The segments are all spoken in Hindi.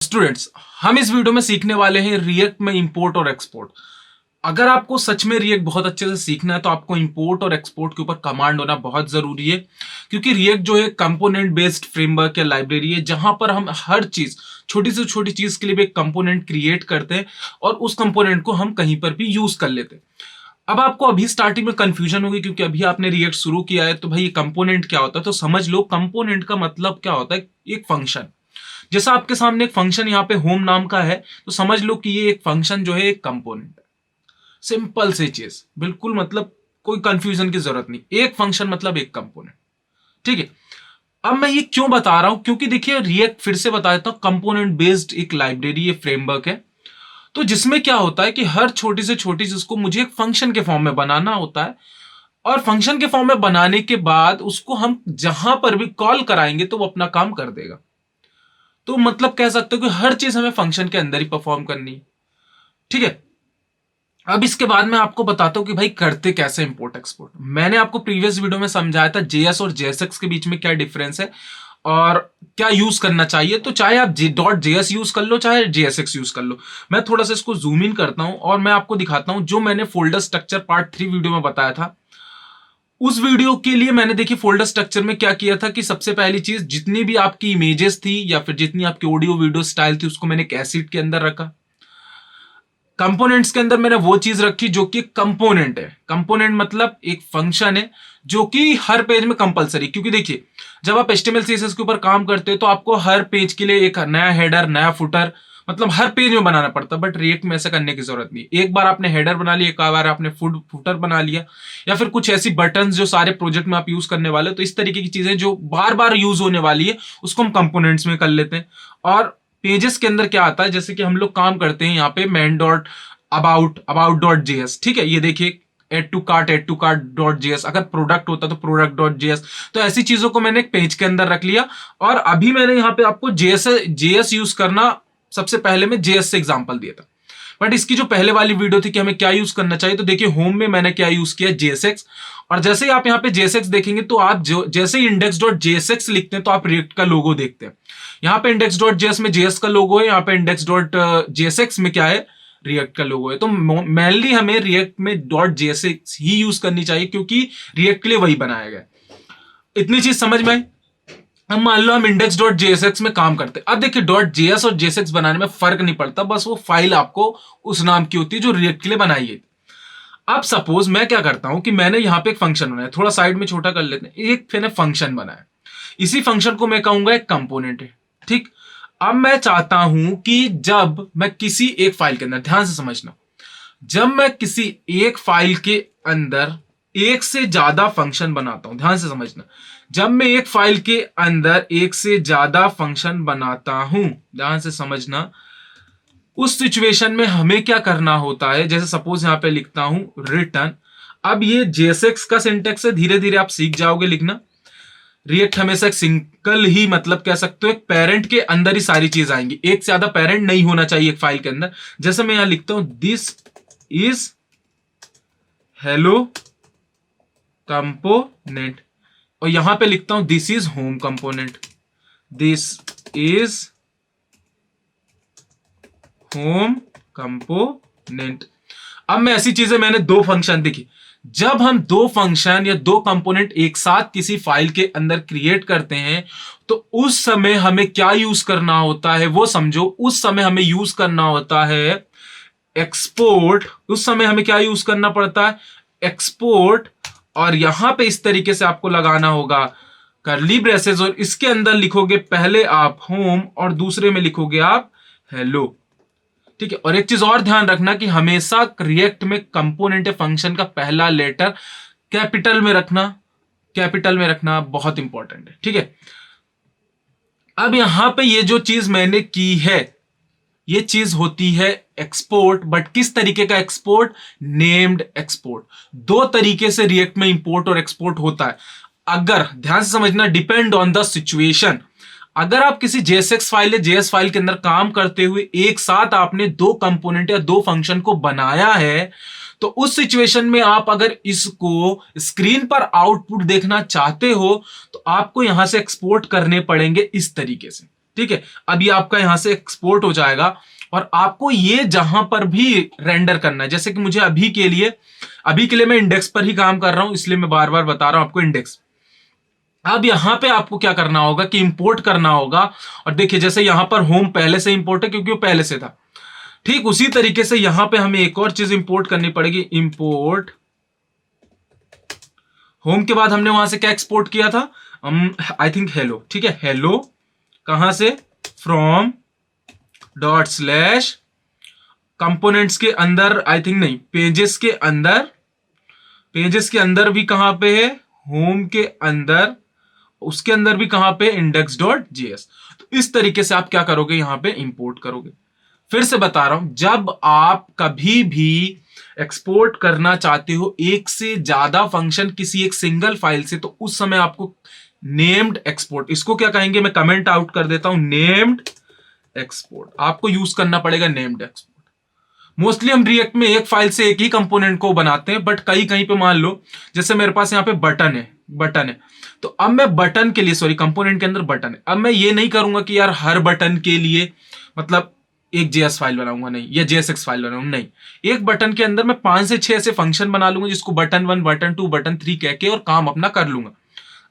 स्टूडेंट्स, हम इस वीडियो में सीखने वाले हैं रिएक्ट में इंपोर्ट और एक्सपोर्ट। अगर आपको सच में रिएक्ट बहुत अच्छे से सीखना है तो आपको इंपोर्ट और एक्सपोर्ट के ऊपर कमांड होना बहुत जरूरी है, क्योंकि रिएक्ट जो है कंपोनेंट बेस्ड फ्रेमवर्क या लाइब्रेरी है जहां पर हम हर चीज, छोटी से छोटी चीज के लिए भी एक कंपोनेंट क्रिएट करते हैं और उस कंपोनेंट को हम कहीं पर भी यूज कर लेते हैं। अब आपको अभी स्टार्टिंग में कंफ्यूजन होगी क्योंकि अभी आपने रिएक्ट शुरू किया है, तो भाई ये कंपोनेंट क्या होता है। तो समझ लो, कंपोनेंट का मतलब क्या होता है, एक फंक्शन। जैसा आपके सामने एक फंक्शन यहाँ पे होम नाम का है, तो समझ लो कि ये एक फंक्शन जो है एक कंपोनेंट है। सिंपल सी चीज, बिल्कुल मतलब कोई कंफ्यूजन की जरूरत नहीं। एक फंक्शन मतलब एक कंपोनेंट, ठीक है। अब मैं ये क्यों बता रहा हूं, क्योंकि देखिए रिएक्ट, फिर से बता देता हूं, कंपोनेंट बेस्ड एक लाइब्रेरी, ये फ्रेमवर्क है। तो जिसमें क्या होता है कि हर छोटी से छोटी चीज को मुझे एक फंक्शन के फॉर्म में बनाना होता है, और फंक्शन के फॉर्म में बनाने के बाद उसको हम जहां पर भी कॉल कराएंगे तो वो अपना काम कर देगा। तो मतलब कह सकते हो कि हर चीज हमें फंक्शन के अंदर ही परफॉर्म करनी है, ठीक है। अब इसके बाद मैं आपको बताता हूं कि भाई करते कैसे इंपोर्ट एक्सपोर्ट। मैंने आपको प्रीवियस वीडियो में समझाया था जेएस और जेएसएक्स के बीच में क्या डिफरेंस है और क्या यूज करना चाहिए। तो चाहे आप डॉट जेएस यूज कर लो, चाहे जेएसएक्स यूज कर लो। मैं थोड़ा सा इसको जूम इन करता हूं और मैं आपको दिखाता हूं जो मैंने फोल्डर स्ट्रक्चर पार्ट 3 वीडियो में बताया था। उस वीडियो के लिए मैंने देखिए फोल्डर स्ट्रक्चर में क्या किया था कि सबसे पहली चीज, जितनी भी आपकी इमेजेस थी या फिर जितनी आपकी ऑडियो वीडियो स्टाइल थी उसको मैंने कैसेट के अंदर रखा। कंपोनेंट्स के अंदर मैंने वो चीज रखी जो कि कंपोनेंट है। कंपोनेंट मतलब एक फंक्शन है जो कि हर पेज में कंपलसरी, क्योंकि देखिए जब आप HTML CSS के ऊपर काम करते हो तो आपको हर पेज के लिए एक नया हेडर, नया फुटर, मतलब हर पेज में बनाना पड़ता है। बट रिएक्ट में ऐसा करने की जरूरत नहीं। एक बार आपने हेडर बना लिया, एक बार आपने फुटर बना लिया, या फिर कुछ ऐसी बटन्स जो सारे प्रोजेक्ट में आप यूज करने वाले हो, तो इस तरीके की चीजें जो बार बार यूज होने वाली है उसको हम कंपोनेंट्स में कर लेते हैं। और पेजेस के अंदर क्या आता है, जैसे कि हम लोग काम करते हैं यहाँ पे main dot about dot JS, ठीक है। ये देखिए add to cart dot JS, अगर प्रोडक्ट होता तो प्रोडक्ट डॉट जेएस। तो ऐसी चीजों को मैंने एक पेज के अंदर रख लिया। और अभी मैंने यहाँ पे आपको जेएस यूज करना, सबसे पहले मैं जेएस से एग्जांपल दिया था। बट इसकी जो पहले वाली वीडियो थी कि हमें क्या यूज करना चाहिए, तो देखिए होम में मैंने क्या यूज किया, जेएसएक्स। और जैसे ही आप यहाँ पे जेएसएक्स देखेंगे तो आप जैसे ही इंडेक्स डॉट जेएसएक्स लिखते हैं तो आप रिएक्ट का लोगो देखते हैं। यहाँ पे इंडेक्स डॉट जेएस में जेएस का लोगो है, यहाँ पे इंडेक्स डॉट जेएसएक्स में क्या है, रिएक्ट का लोगो है। तो मेनली हमें रिएक्ट में डॉट जेएसएक्स ही यूज करनी चाहिए क्योंकि रिएक्ट के लिए वही बनाया गया है। इतनी चीज समझ में आई। अब मान लो हम इंडेक्स डॉट जेएसएक्स में काम करते हैं। अब देखिए डॉट जेएस और जेएसएक्स बनाने में फर्क नहीं पड़ता, बस वो फाइल आपको उस नाम की होती है जो रिएक्ट के लिए बनाई है। अब सपोज मैं क्या करता हूं कि मैंने यहां पे एक फंक्शन बनाया, थोड़ा साइड में छोटा कर लेते हैं, एक मैंने फंक्शन बनाया। इसी फंक्शन को मैं कहूंगा एक कंपोनेंट है, ठीक। अब मैं चाहता हूं कि जब मैं किसी एक फाइल के अंदर, ध्यान से समझना, जब मैं किसी एक फाइल के अंदर एक से ज्यादा फंक्शन बनाता हूं, ध्यान से समझना, जब मैं एक फाइल के अंदर एक से ज्यादा फंक्शन बनाता हूं, ध्यान से समझना, उस सिचुएशन में हमें क्या करना होता है। जैसे सपोज यहां पे लिखता हूं रिटर्न। अब ये जेएसएक्स का सिंटेक्स है, धीरे धीरे आप सीख जाओगे लिखना। रिएक्ट हमेशा एक सिंगल ही, मतलब कह सकते हो एक पेरेंट के अंदर ही सारी चीज आएंगी, एक से ज्यादा पेरेंट नहीं होना चाहिए एक फाइल के अंदर। जैसे मैं यहां लिखता हूं दिस इज हेलो कंपोनेंट, और यहां पे लिखता हूं this is home component, this is home component. अब मैं ऐसी चीजें, मैंने दो फंक्शन देखी, जब हम दो फंक्शन या दो कंपोनेंट एक साथ किसी फाइल के अंदर क्रिएट करते हैं तो उस समय हमें क्या यूज करना होता है वो समझो। उस समय हमें यूज करना होता है एक्सपोर्ट। उस समय हमें क्या यूज करना पड़ता है, एक्सपोर्ट। और यहां पे इस तरीके से आपको लगाना होगा कर्ली ब्रेसेस, और इसके अंदर लिखोगे पहले आप होम और दूसरे में लिखोगे आप हेलो, ठीक है। और एक चीज और ध्यान रखना कि हमेशा रिएक्ट में कंपोनेंट या फंक्शन का पहला लेटर कैपिटल में रखना, कैपिटल में रखना बहुत इंपॉर्टेंट है, ठीक है। अब यहां पे ये जो चीज मैंने की है, ये चीज होती है एक्सपोर्ट। बट किस तरीके का एक्सपोर्ट, नेम्ड एक्सपोर्ट। दो तरीके से रिएक्ट में इंपोर्ट और एक्सपोर्ट होता है। अगर ध्यान से समझना, डिपेंड ऑन द सिचुएशन। अगर आप किसी जेएसएक्स फाइल या जेएस फाइल के अंदर काम करते हुए एक साथ आपने दो कंपोनेंट या दो फंक्शन को बनाया है, तो उस सिचुएशन में आप अगर इसको स्क्रीन पर आउटपुट देखना चाहते हो तो आपको यहां से एक्सपोर्ट करने पड़ेंगे इस तरीके से। ठीक है, अब ये आपका यहां से एक्सपोर्ट हो जाएगा और आपको ये जहां पर भी रेंडर करना है, जैसे कि मुझे अभी के लिए मैं इंडेक्स पर ही काम कर रहा हूं, इसलिए मैं बार बार बता रहा हूं आपको इंडेक्स। अब यहां पे आपको क्या करना होगा कि इंपोर्ट करना होगा, और देखिए जैसे यहां पर होम पहले से इंपोर्ट है क्योंकि वो पहले से था, ठीक उसी तरीके से यहां पे हमें एक और चीज इंपोर्ट करनी पड़ेगी, इंपोर्ट होम के बाद हमने वहां से क्या एक्सपोर्ट किया था, आई थिंक हेलो, ठीक है, हेलो कहां से, फ्रॉम डॉट स्लैश कंपोनेंट्स के अंदर, आई थिंक नहीं, पेजेस के अंदर, पेजेस के अंदर भी कहां पे है, होम के अंदर, उसके अंदर भी कहां पे, इंडेक्स डॉट जेएस। तो इस तरीके से आप क्या करोगे, यहां पे इंपोर्ट करोगे। फिर से बता रहा हूं, जब आप कभी भी एक्सपोर्ट करना चाहते हो एक से ज्यादा फंक्शन किसी एक सिंगल फाइल से, तो उस समय आपको नेम्ड एक्सपोर्ट, इसको क्या कहेंगे, मैं कमेंट आउट कर देता हूं, नेम्ड एक्सपोर्ट आपको यूज करना पड़ेगा, नेम्ड एक्सपोर्ट। मोस्टली हम रिएक्ट में एक फाइल से एक ही कंपोनेंट को बनाते हैं, बट कहीं कहीं पे मान लो जैसे मेरे पास यहाँ पे बटन है, तो अब मैं बटन के लिए, सॉरी कंपोनेंट के अंदर बटन है, अब मैं ये नहीं करूंगा कि यार हर बटन के लिए मतलब एक जेएस फाइल बनाऊंगा, नहीं, या जेएसएक्स फाइल बनाऊंगा, नहीं, एक बटन के अंदर मैं 5 से 6 ऐसे फंक्शन बना लूंगा जिसको बटन 1, बटन 2, बटन 3 कह के और काम अपना कर लूंगा।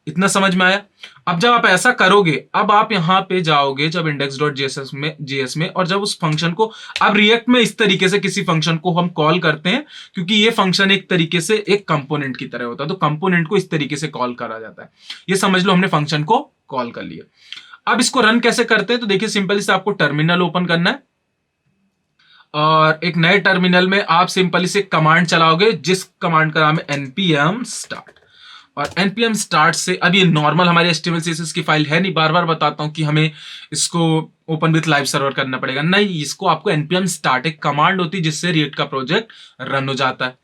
इतना समझ में आया। अब जब आप ऐसा करोगे, अब आप यहां पे जाओगे जब इंडेक्स डॉट जेएस में, और जब उस फंक्शन को, अब रिएक्ट में इस तरीके से किसी फंक्शन को हम कॉल करते हैं क्योंकि ये फंक्शन एक तरीके से एक कंपोनेंट की तरह होता है, तो कंपोनेंट को इस तरीके से कॉल करा जाता है। ये समझ लो हमने फंक्शन को कॉल कर लिया। अब इसको रन कैसे करते हैं, तो देखिए सिंपली से आपको टर्मिनल ओपन करना है और एक नए टर्मिनल में आप सिंपली से कमांड चलाओगे, जिस कमांड का नाम है npm start। और npm start से, अब ये नॉर्मल हमारी HTML CSS की फाइल है नहीं, बार बार बताता हूं कि हमें इसको ओपन विथ लाइव सर्वर करना पड़ेगा, नहीं, इसको आपको npm start एक कमांड होती है जिससे रिएक्ट का प्रोजेक्ट रन हो जाता है।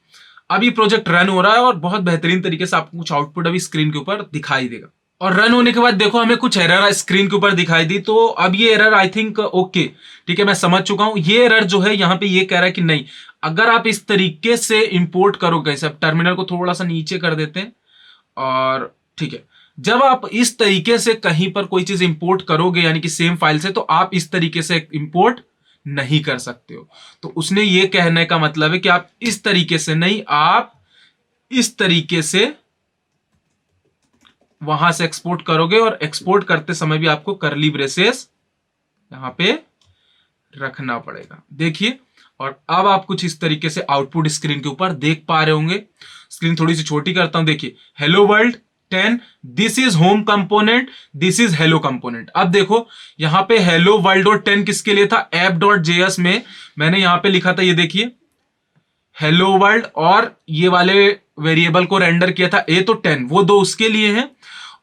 अब ये प्रोजेक्ट रन हो रहा है और बहुत बेहतरीन तरीके से आपको कुछ आउटपुट अभी स्क्रीन के ऊपर दिखाई देगा। और रन होने के बाद देखो हमें कुछ एरर स्क्रीन के ऊपर दिखाई दी, तो अब ये एरर आई थिंक ओके, ठीक है, मैं समझ चुका हूं। ये एरर जो है यहां पे ये कह रहा है कि नहीं, अगर आप इस तरीके से इंपोर्ट करोगे, सब टर्मिनल को थोड़ा सा नीचे कर देते हैं, और ठीक है, जब आप इस तरीके से कहीं पर कोई चीज इंपोर्ट करोगे यानी कि सेम फाइल से, तो आप इस तरीके से इंपोर्ट नहीं कर सकते हो। तो उसने ये कहने का मतलब है कि आप इस तरीके से नहीं, आप इस तरीके से वहां से एक्सपोर्ट करोगे, और एक्सपोर्ट करते समय भी आपको करली ब्रेसेस यहां पे रखना पड़ेगा। देखिए, और अब आप कुछ इस तरीके से आउटपुट स्क्रीन के ऊपर देख पा रहे होंगे। स्क्रीन थोड़ी सी छोटी करता हूं, देखिए, hello world 10, this is home component, this is hello component. अब देखो यहां पे हेलो वर्ल्ड और 10 किसके लिए था, app.js में मैंने यहां पे लिखा था, ये देखिए हेलो वर्ल्ड, और ये वाले वेरिएबल को रेंडर किया था ए, तो 10, वो दो उसके लिए हैं।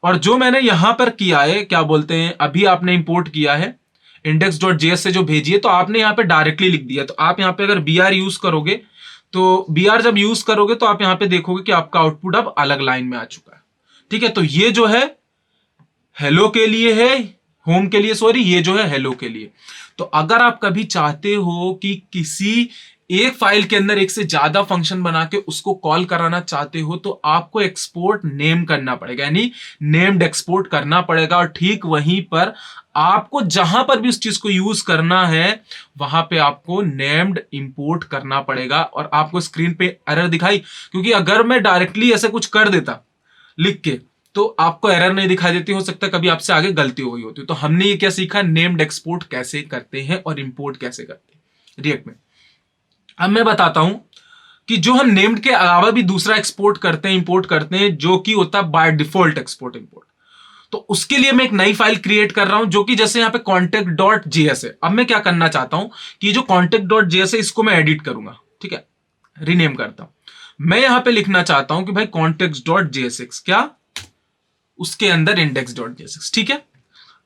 और जो मैंने यहां पर किया है, क्या बोलते हैं, अभी आपने इंपोर्ट किया है index.js से जो भेजी है, तो आपने यहां पे डायरेक्टली लिख दिया। तो आप यहां पे अगर br यूज करोगे, तो br जब यूज करोगे तो आप यहां पे देखोगे कि आपका आउटपुट अब अलग लाइन में आ चुका है। ठीक है, तो ये जो है हेलो के लिए है, होम के लिए, सॉरी, ये जो है हेलो के लिए। तो अगर आप कभी चाहते हो कि किसी एक फाइल के अंदर एक से ज्यादा फंक्शन बना के उसको कॉल कराना चाहते हो, तो आपको एक्सपोर्ट नेम करना पड़ेगा, यानी नेम्ड एक्सपोर्ट करना पड़ेगा। और ठीक वहीं पर आपको जहां पर भी उस चीज को यूज करना है, वहां पे आपको नेम्ड इंपोर्ट करना पड़ेगा। और आपको स्क्रीन पे एरर दिखाई, क्योंकि अगर मैं डायरेक्टली ऐसे कुछ कर देता लिख के, तो आपको एरर नहीं दिखाई देती, हो सकता है कभी आपसे आगे गलती हो गई होती। तो हमने ये क्या सीखा, नेम्ड एक्सपोर्ट कैसे करते हैं और इंपोर्ट कैसे करते हैं रिएक्ट में। अब मैं बताता हूं कि जो हम नेम्ड के अलावा भी दूसरा एक्सपोर्ट करते हैं, इंपोर्ट करते हैं, जो कि होता है बाय डिफॉल्ट एक्सपोर्ट इंपोर्ट। तो उसके लिए मैं एक नई फाइल क्रिएट कर रहा हूं, जो कि जैसे यहां पे contact.js है। अब मैं क्या करना चाहता हूं कि जो contact.js है इसको मैं एडिट करूंगा, ठीक है, रीनेम करता हूं। मैं यहां पे लिखना चाहता हूं कि भाई context.jsx, क्या उसके अंदर index.jsx, ठीक है।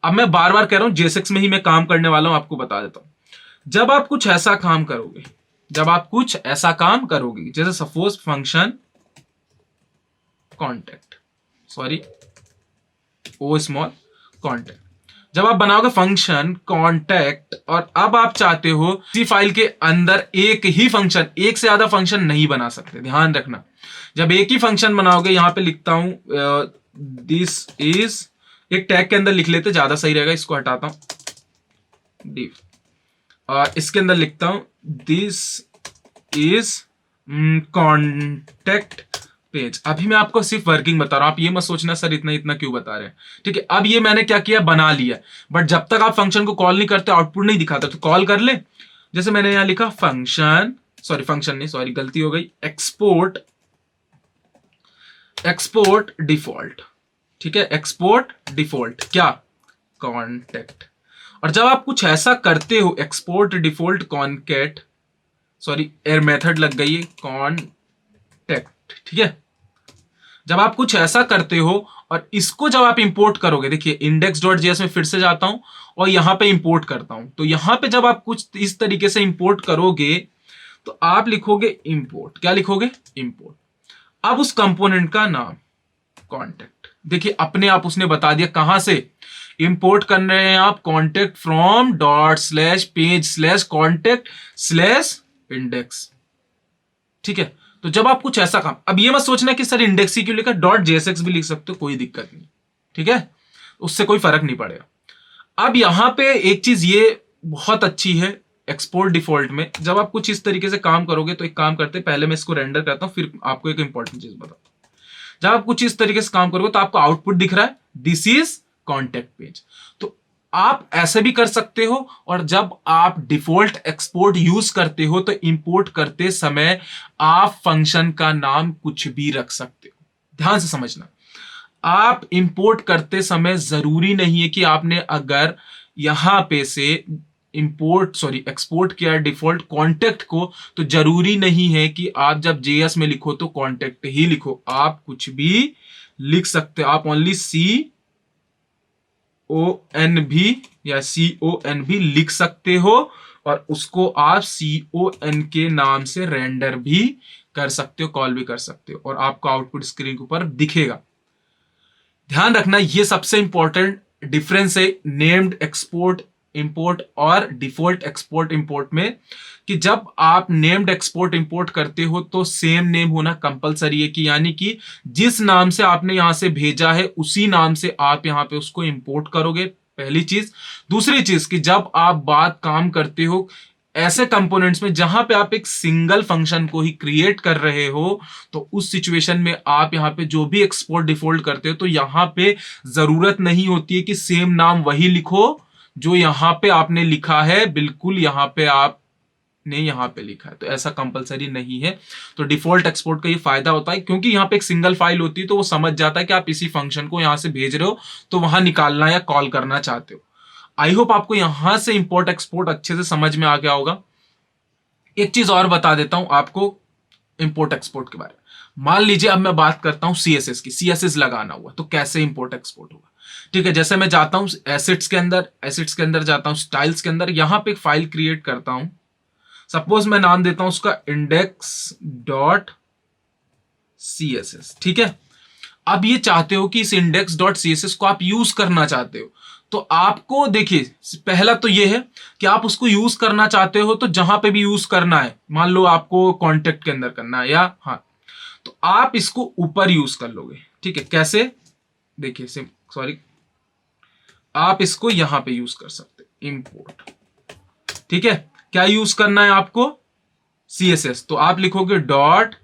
अब मैं बार बार कह रहा हूं JSX में ही मैं काम करने वाला हूं, आपको बता देता हूं। जब आप कुछ ऐसा काम करोगे, जैसे सपोज फंक्शन कॉन्टेक्ट, सॉरी ओ स्मॉल कॉन्टेक्ट, जब आप बनाओगे फंक्शन कॉन्टेक्ट, और अब आप चाहते हो इसी फाइल के अंदर एक ही फंक्शन, एक से ज्यादा फंक्शन नहीं बना सकते, ध्यान रखना। जब एक ही फंक्शन बनाओगे, यहां पे लिखता हूं दिस इज, एक टैग के अंदर लिख लेते, ज्यादा सही रहेगा, इसको हटाता हूं, डिफ, इसके अंदर लिखता हूं दिस इज कॉन्टेक्ट पेज। अभी मैं आपको सिर्फ वर्किंग बता रहा हूं, आप ये मत सोचना सर इतना इतना क्यों बता रहे हैं, ठीक है। अब ये मैंने क्या किया, बना लिया, बट जब तक आप फंक्शन को कॉल नहीं करते आउटपुट नहीं दिखाता, तो कॉल कर ले। जैसे मैंने यहां लिखा फंक्शन, सॉरी फंक्शन नहीं, सॉरी गलती हो गई, एक्सपोर्ट डिफॉल्ट, ठीक है, एक्सपोर्ट डिफॉल्ट क्या, कॉन्टेक्ट। और जब आप कुछ ऐसा करते हो, एक्सपोर्ट डिफॉल्ट कॉन्केट, सॉरी एर मेथड लग गई है, कॉन्टेक्ट, ठीक है। जब आप कुछ ऐसा करते हो और इसको जब आप इंपोर्ट करोगे, देखिए index.js में फिर से जाता हूं और यहां पे इंपोर्ट करता हूं, तो यहां पे जब आप कुछ इस तरीके से इंपोर्ट करोगे तो आप लिखोगे इंपोर्ट, क्या लिखोगे, इंपोर्ट। अब उस कंपोनेंट का नाम कॉन्टेक्ट, देखिए अपने आप उसने बता दिया कहां से इंपोर्ट कर रहे हैं आप, contact from dot slash page slash contact slash index, ठीक है। तो जब आप कुछ ऐसा काम, अब ये मत सोचना कि सर इंडेक्स ही क्यों लिखा, डॉट जेएसएक्स भी लिख सकते हो, कोई दिक्कत नहीं, ठीक है, उससे कोई फर्क नहीं पड़ेगा। अब यहां पे एक चीज ये बहुत अच्छी है एक्सपोर्ट डिफॉल्ट में, जब आप कुछ इस तरीके से काम करोगे तो एक काम करते हैं, पहले मैं इसको रेंडर करता हूं फिर आपको एक इंपॉर्टेंट चीज बताता हूं। जब आप कुछ इस तरीके से काम करोगे तो आपको आउटपुट दिख रहा है दिस इज कॉन्टेक्ट पेज, तो आप ऐसे भी कर सकते हो। और जब आप डिफॉल्ट एक्सपोर्ट यूज करते हो तो इंपोर्ट करते समय आप फंक्शन का नाम कुछ भी रख सकते हो, ध्यान से समझना। आप इंपोर्ट करते समय जरूरी नहीं है कि आपने अगर यहां पे से इंपोर्ट सॉरी एक्सपोर्ट किया डिफॉल्ट कॉन्टेक्ट को, तो जरूरी नहीं है कि आप जब जेएस में लिखो तो कॉन्टेक्ट ही लिखो, आप कुछ भी लिख सकते हो। आप ओनली CON या CON भी लिख सकते हो और उसको आप CON के नाम से रेंडर भी कर सकते हो, कॉल भी कर सकते हो, और आपको आउटपुट स्क्रीन के ऊपर दिखेगा। ध्यान रखना ये सबसे इंपॉर्टेंट डिफरेंस है नेम्ड एक्सपोर्ट इंपोर्ट और डिफॉल्ट एक्सपोर्ट इंपोर्ट में, कि जब आप नेम्ड एक्सपोर्ट इंपोर्ट करते हो तो सेम नेम होना कंपलसरी है, कि यानी कि जिस नाम से आपने यहां से भेजा है उसी नाम से आप यहां पे उसको इंपोर्ट करोगे, पहली चीज। दूसरी चीज कि जब आप बात काम करते हो ऐसे कंपोनेंट्स में जहां पे आप एक सिंगल फंक्शन को ही क्रिएट कर रहे हो, तो उस सिचुएशन में आप यहां पे जो भी एक्सपोर्ट डिफॉल्ट करते हो तो यहां पे जरूरत नहीं होती है कि सेम नाम वही लिखो जो यहां पे आपने लिखा है, बिल्कुल यहां पे आपने यहां पे लिखा है, तो ऐसा कंपलसरी नहीं है। तो डिफॉल्ट एक्सपोर्ट का ये फायदा होता है क्योंकि यहां पे एक सिंगल फाइल होती है, तो वो समझ जाता है कि आप इसी फंक्शन को यहां से भेज रहे हो तो वहां निकालना या कॉल करना चाहते हो। आई होप आपको यहां से इंपोर्ट एक्सपोर्ट अच्छे से समझ में आ गया होगा। एक चीज और बता देता हूं आपको इंपोर्ट एक्सपोर्ट के बारे में। मान लीजिए अब मैं बात करता हूं सीएसएस की, सीएसएस लगाना हुआ तो कैसे इंपोर्ट एक्सपोर्ट होगा, ठीक है। जैसे मैं जाता हूं एसेट्स के अंदर जाता हूं स्टाइल्स के अंदर, यहां पे एक फाइल क्रिएट करता हूं, सपोज मैं नाम देता हूं उसका index.css, ठीक है। अब ये चाहते हो कि इस index.css को आप यूज करना चाहते हो, तो आपको देखिए पहला तो ये है कि आप उसको यूज करना चाहते हो तो जहां पे भी यूज करना है, मान लो आपको कॉन्टेक्ट के अंदर करना है या हाँ, तो आप इसको ऊपर यूज कर लोगे, ठीक है। कैसे, देखिए सॉरी आप इसको यहां पे यूज कर सकते इंपोर्ट, ठीक है। क्या यूज करना है आपको, CSS, तो आप लिखोगे डॉट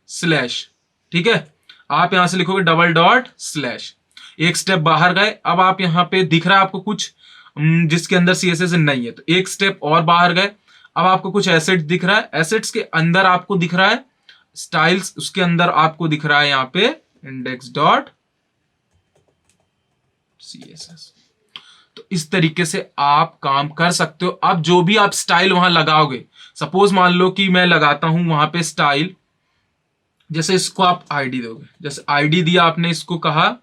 स्लैश, ठीक है। आप यहां से लिखोगे डबल डॉट स्लैश, एक स्टेप बाहर गए। अब आप यहां पे दिख रहा है आपको कुछ जिसके अंदर CSS नहीं है, तो एक स्टेप और बाहर गए। अब आपको कुछ एसेट दिख रहा है, एसेट्स के अंदर आपको दिख रहा है स्टाइल्स, उसके अंदर आपको दिख रहा है यहां पे index.css। तो इस तरीके से आप काम कर सकते हो। अब जो भी आप स्टाइल वहां लगाओगे, सपोज मान लो कि मैं लगाता हूं वहां पे स्टाइल, जैसे इसको आप आईडी दोगे, जैसे आईडी दिया आपने, इसको कहा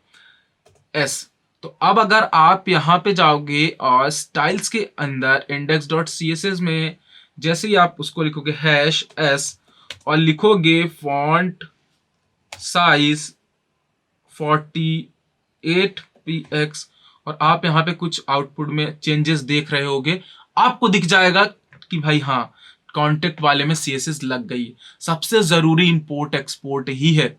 S, तो अब अगर आप यहां पे जाओगे और स्टाइल्स के अंदर index.css में जैसे ही आप उसको लिखोगे #s और लिखोगे फॉन्ट साइज 48px और आप यहां पे कुछ आउटपुट में चेंजेस देख रहे होगे, आपको दिख जाएगा कि भाई हाँ कॉन्टेक्ट वाले में CSS लग गई। सबसे जरूरी इंपोर्ट एक्सपोर्ट ही है।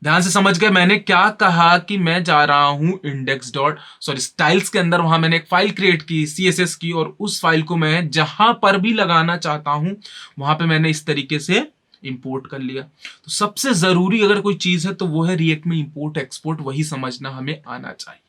ध्यान से समझ गए मैंने क्या कहा कि मैं जा रहा हूं इंडेक्स डॉट सॉरी स्टाइल्स के अंदर, वहां मैंने एक फाइल क्रिएट की CSS की, और उस फाइल को मैं जहां पर भी लगाना चाहता हूं वहां पे मैंने इस तरीके से इंपोर्ट कर लिया। तो सबसे जरूरी अगर कोई चीज है तो वो है रिएक्ट में इंपोर्ट एक्सपोर्ट, वही समझना हमें आना चाहिए।